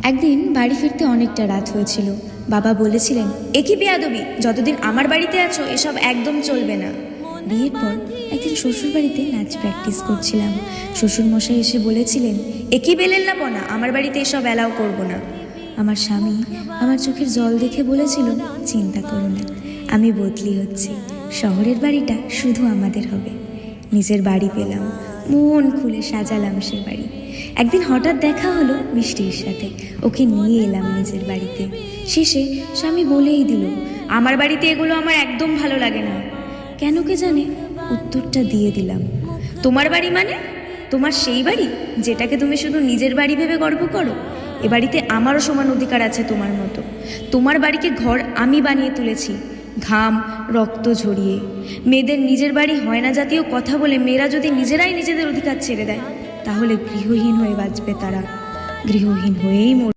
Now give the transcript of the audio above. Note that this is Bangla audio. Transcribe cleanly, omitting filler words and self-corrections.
একদিন বাড়ি ফিরতে অনেকটা রাত হয়েছিল। বাবা বলেছিলেন, এ কি বেয়াদবি, যতদিন আমার বাড়িতে আছো এসব একদম চলবে না। বিয়ের পর একদিন শ্বশুর বাড়িতে নাচ প্র্যাকটিস করছিলাম। শ্বশুরমশাই এসে বলেছিলেন, এ কি বেলেল্লাপনা, আমার বাড়িতে এসব অ্যালাউ করবো না। আমার স্বামী আমার চোখের জল দেখে বলেছিল, চিন্তা করো না, আমি বদলি হচ্ছি, শহরের বাড়িটা শুধু আমাদের হবে। নিজের বাড়ি পেলাম, মন খুলে সাজালাম সে বাড়ি। একদিন হঠাৎ দেখা হলো মিষ্টির সাথে, ওকে নিয়ে এলাম নিজের বাড়িতে। শেষে স্বামী বলেই দিল, আমার বাড়িতে এগুলো আমার একদম ভালো লাগে না। কেন কে জানে উত্তরটা দিয়ে দিলাম, তোমার বাড়ি মানে তোমার সেই বাড়ি যেটাকে তুমি শুধু নিজের বাড়ি ভেবে গর্ব করো। এ বাড়িতে আমারও সমান অধিকার আছে তোমার মতো। তোমার বাড়িকে ঘর আমি বানিয়ে তুলেছি, ঘাম রক্ত ঝরিয়ে। মেয়েদের নিজের বাড়ি হয় না জাতীয় কথা বলে মেয়েরা যদি নিজেরাই নিজেদের অধিকার ছেড়ে দেয়, তাহলে গৃহহীন হয়ে বাঁচবে তারা, গৃহহীন হয়েই